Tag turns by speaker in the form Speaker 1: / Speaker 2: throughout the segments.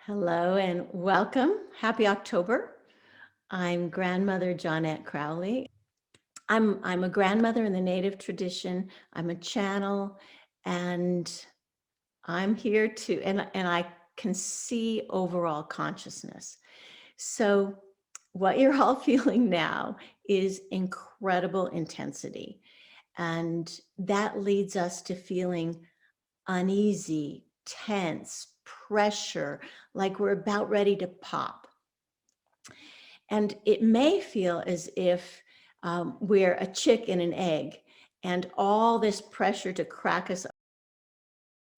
Speaker 1: Hello and welcome. Happy October. I'm grandmother Jonette Crowley. I'm a grandmother in the Native tradition. I'm a channel, and I'm here to and I can see overall consciousness. So what you're all feeling now is incredible intensity, and that leads us to feeling uneasy, tense, pressure, like we're about ready to pop. And it may feel as if we're a chick in an egg, and all this pressure to crack us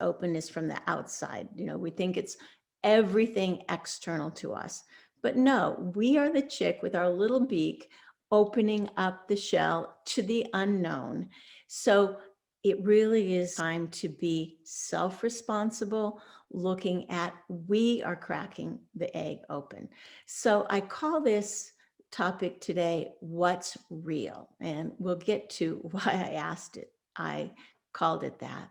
Speaker 1: open is from the outside. We think it's everything external to us. But no, we are the chick with our little beak opening up the shell to the unknown. So it really is time to be self-responsible, looking at we are cracking the egg open. So I call this topic today, what's real? And we'll get to why I asked it. I called it that.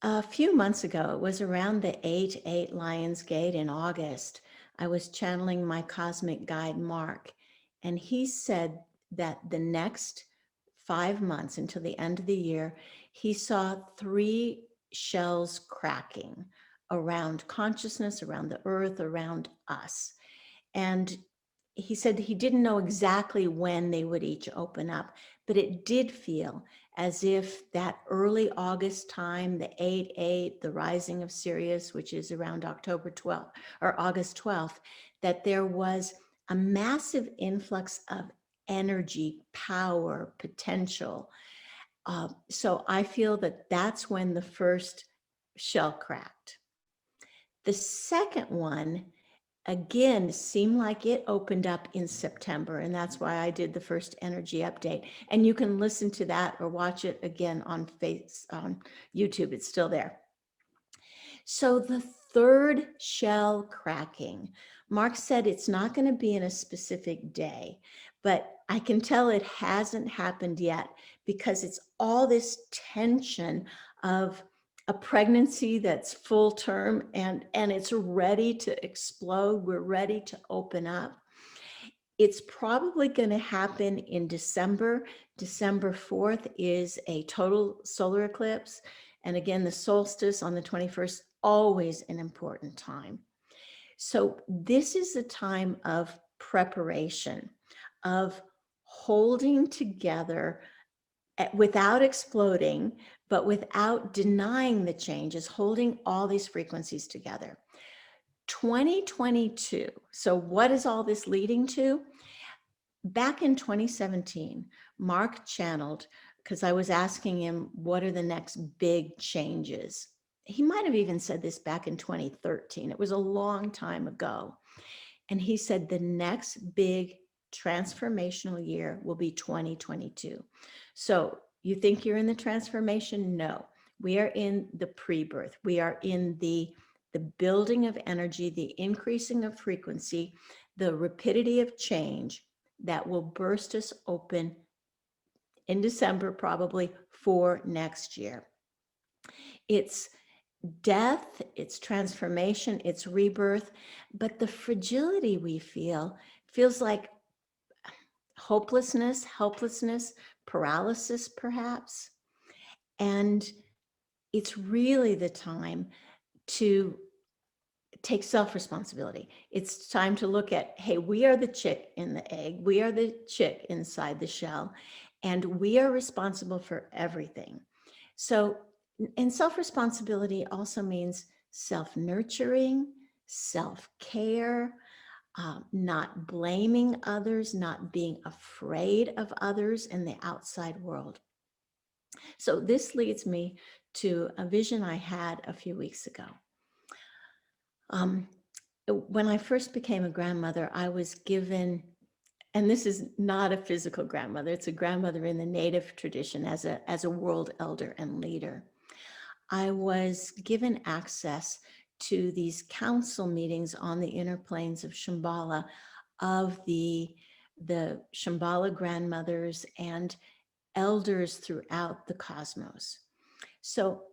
Speaker 1: A few months ago, it was around the 8/8 Lions Gate in August, I was channeling my cosmic guide, Mark, and he said that the next 5 months until the end of the year, he saw 3 shells cracking around consciousness, around the earth, around us. And he said he didn't know exactly when they would each open up, but it did feel as if that early August time, the 8/8, the rising of Sirius, which is around October 12th or August 12th, that there was a massive influx of energy, power, potential. So I feel that that's when the first shell cracked. The second one, again, seemed like it opened up in September, and that's why I did the first energy update. And you can listen to that or watch it again on YouTube. It's still there. So the third shell cracking, Mark said it's not going to be in a specific day, but I can tell it hasn't happened yet because it's all this tension of a pregnancy that's full term and it's ready to explode. We're ready to open up. It's probably going to happen in December. December 4th is a total solar eclipse. And again, the solstice on the 21st, always an important time. So this is a time of preparation, of holding together without exploding, but without denying the changes, holding all these frequencies together. 2022. So what is all this leading to? Back in 2017, Mark channeled, because I was asking him, what are the next big changes? He might have even said this back in 2013. It was a long time ago. And he said the next big transformational year will be 2022. So you think you're in the transformation? No, we are in the pre-birth. We are in the building of energy, the increasing of frequency, the rapidity of change that will burst us open in December, probably for next year. It's death, it's transformation, it's rebirth, but the fragility we feel feels like hopelessness, helplessness, paralysis, perhaps. And it's really the time to take self-responsibility. It's time to look at, hey, we are the chick in the egg. We are the chick inside the shell, and we are responsible for everything. So, and self-responsibility also means self-nurturing, self-care, not blaming others, not being afraid of others in the outside world. So this leads me to a vision I had a few weeks ago. When I first became a grandmother, I was given, and this is not a physical grandmother, it's a grandmother in the Native tradition as a world elder and leader. I was given access to these council meetings on the inner planes of Shambhala of the Shambhala grandmothers and elders throughout the cosmos. So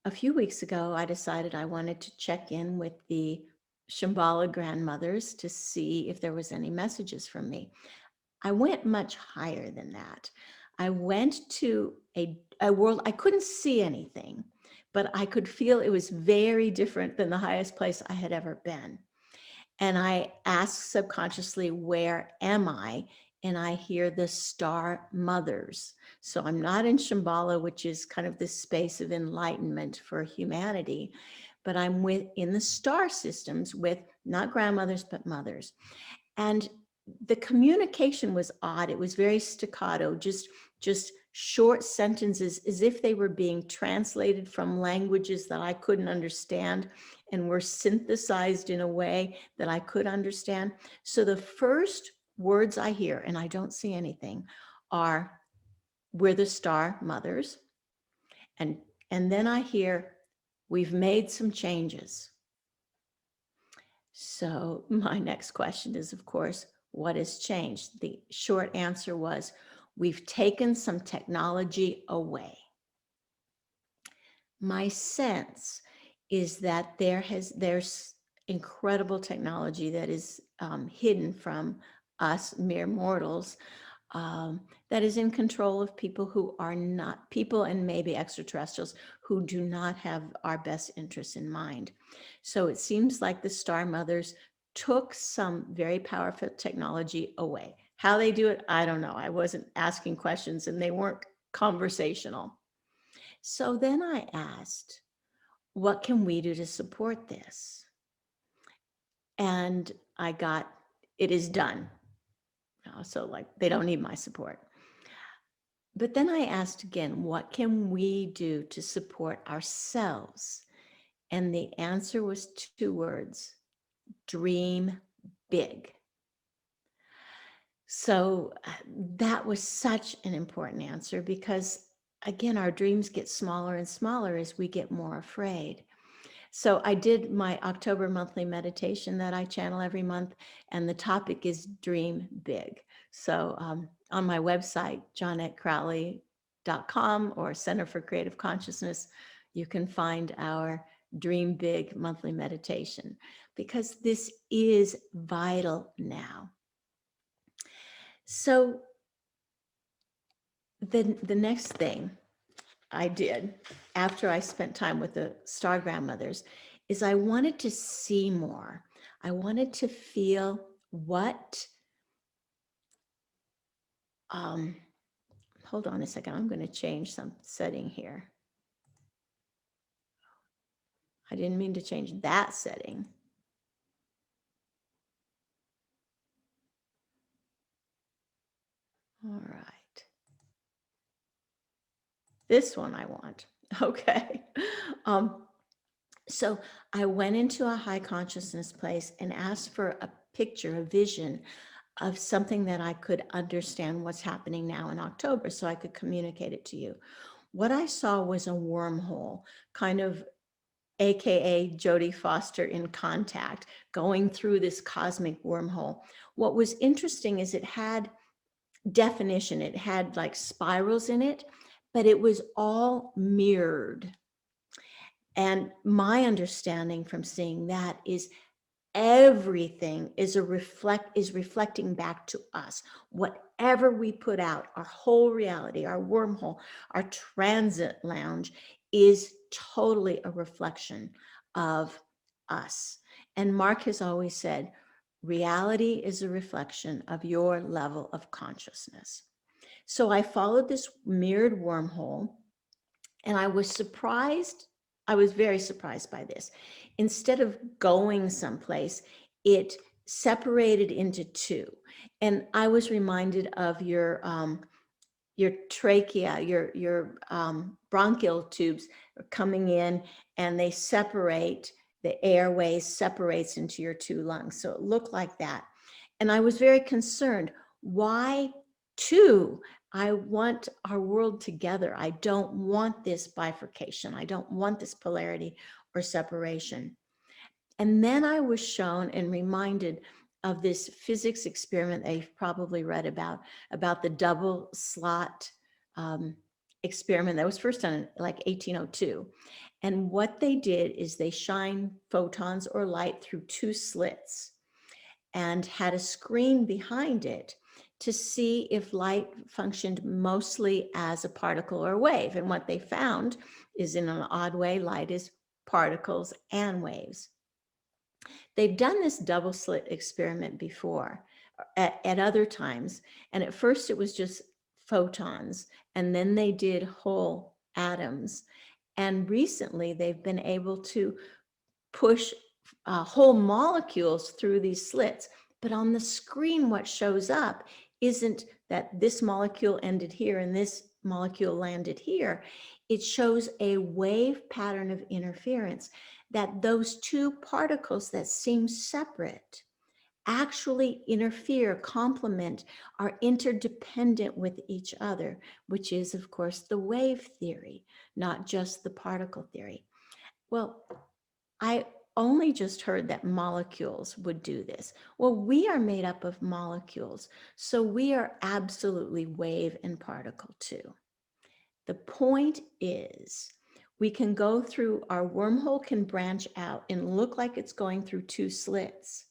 Speaker 1: a few weeks ago, I decided I wanted to check in with the Shambhala grandmothers to see if there was any messages from me. I went much higher than that. I went to a world, I couldn't see anything, but I could feel it was very different than the highest place I had ever been. And I ask subconsciously, where am I? And I hear the star mothers. So I'm not in Shambhala, which is kind of this space of enlightenment for humanity, but I'm in the star systems with not grandmothers, but mothers. And the communication was odd. It was very staccato, just short sentences, as if they were being translated from languages that I couldn't understand and were synthesized in a way that I could understand. So the first words I hear, and I don't see anything, are, we're the star mothers. And, and then I hear, we've made some changes. So my next question is, of course, what has changed? The short answer was, we've taken some technology away. My sense is that there's incredible technology that is hidden from us mere mortals, that is in control of people who are not people, and maybe extraterrestrials who do not have our best interests in mind. So it seems like the Star Mothers took some very powerful technology away. How they do it, I don't know. I wasn't asking questions and they weren't conversational. So then I asked, what can we do to support this? And I got, it is done. So like, they don't need my support. But then I asked again, what can we do to support ourselves? And the answer was two words: dream big. So that was such an important answer, because again, our dreams get smaller and smaller as we get more afraid. So I did my October monthly meditation that I channel every month, and the topic is dream big. So on my website, JonetteCrowley.com or Center for Creative Consciousness, you can find our Dream Big monthly meditation, because this is vital now. So the next thing I did after I spent time with the star grandmothers is I wanted to see more. I wanted to feel what, hold on a second, I'm going to change some setting here. I didn't mean to change that setting. All right. This one I want. Okay. So I went into a high consciousness place and asked for a picture, a vision of something that I could understand what's happening now in October, so I could communicate it to you. What I saw was a wormhole, kind of AKA Jodie Foster in Contact, going through this cosmic wormhole. What was interesting is it had definition. It had like spirals in it, but it was all mirrored. And my understanding from seeing that is everything is reflecting back to us. Whatever we put out, our whole reality, our wormhole, our transit lounge is totally a reflection of us. And Mark has always said, reality is a reflection of your level of consciousness. So I followed this mirrored wormhole, and I was surprised. I was very surprised by this. Instead of going someplace, it separated into two. And I was reminded of your trachea, your bronchial tubes coming in, and they separate, the airways separates into your two lungs. So it looked like that. And I was very concerned. Why two? I want our world together. I don't want this bifurcation. I don't want this polarity or separation. And then I was shown and reminded of this physics experiment that you've probably read about the double slot experiment that was first done in like 1802. And what they did is they shine photons or light through two slits and had a screen behind it to see if light functioned mostly as a particle or wave. And what they found is, in an odd way, light is particles and waves. They've done this double slit experiment before at other times. And at first it was just photons, and then they did whole atoms. And recently they've been able to push whole molecules through these slits. But on the screen, what shows up isn't that this molecule ended here and this molecule landed here. It shows a wave pattern of interference, that those two particles that seem separate actually interfere, complement, are interdependent with each other, which is, of course, the wave theory, not just the particle theory. Well, I only just heard that molecules would do this. Well, we are made up of molecules, so we are absolutely wave and particle too. The point is, we can go through, our wormhole can branch out and look like it's going through two slits,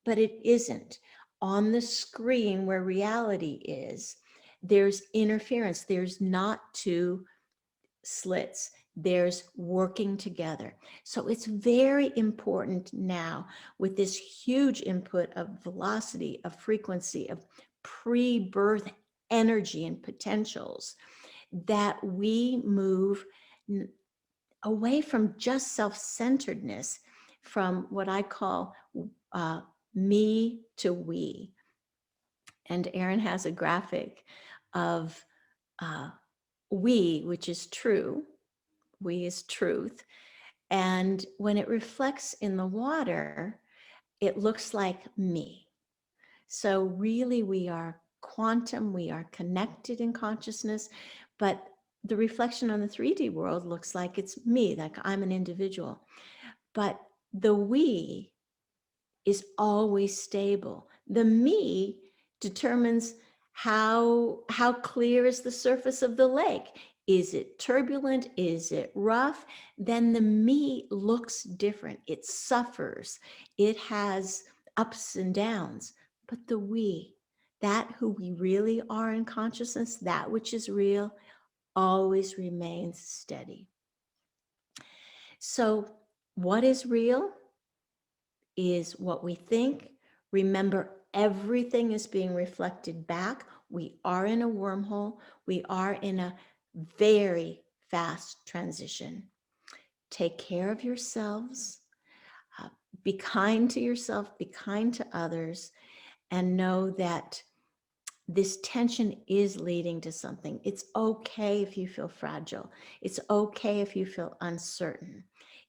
Speaker 1: but it isn't. On the screen where reality is, there's interference. There's not two slits. There's working together. So it's very important now, with this huge input of velocity, of frequency, of pre-birth energy and potentials, that we move away from just self-centeredness, from what I call me to we. And Erin has a graphic of we, which is true. We is truth. And when it reflects in the water, it looks like me. So really, we are quantum, we are connected in consciousness, but the reflection on the 3D world looks like it's me, like I'm an individual. But the we is always stable. The me determines how clear is the surface of the lake. Is it turbulent? Is it rough? Then the me looks different. It suffers. It has ups and downs. But the we, that who we really are in consciousness, that which is real, always remains steady. So what is real is what we think. Remember, everything is being reflected back. We are in a wormhole. We are in a very fast transition. Take care of yourselves. Be kind to yourself. Be kind to others. And know that this tension is leading to something. It's okay if you feel fragile. It's okay if you feel uncertain.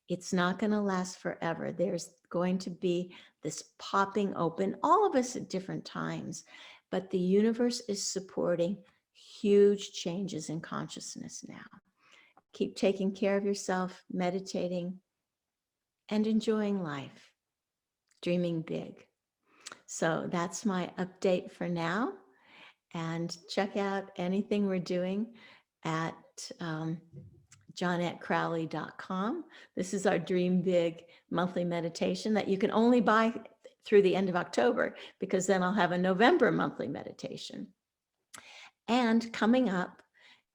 Speaker 1: It's not going to last forever. There's going to be this popping open, all of us at different times, but the universe is supporting huge changes in consciousness now. Keep taking care of yourself, meditating, and enjoying life, dreaming big. So that's my update for now. And check out anything we're doing at JonetteCrowley.com. This is our Dream Big monthly meditation that you can only buy through the end of October, because then I'll have a November monthly meditation. And coming up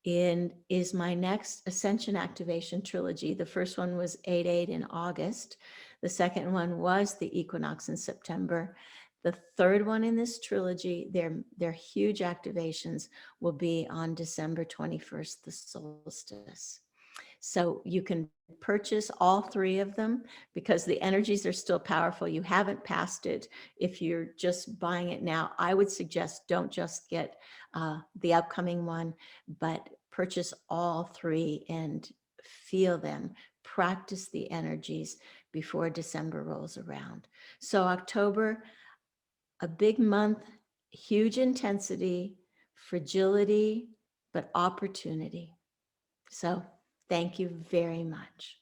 Speaker 1: is my next Ascension Activation Trilogy. The first one was 8/8 in August. The second one was the equinox in September. The third one in this trilogy, their huge activations, will be on December 21st, the solstice. So you can purchase all three of them because the energies are still powerful. You haven't passed it. If you're just buying it now, I would suggest don't just get the upcoming one, but purchase all three and feel them. Practice the energies before December rolls around. So October, a big month, huge intensity, fragility, but opportunity. So thank you very much.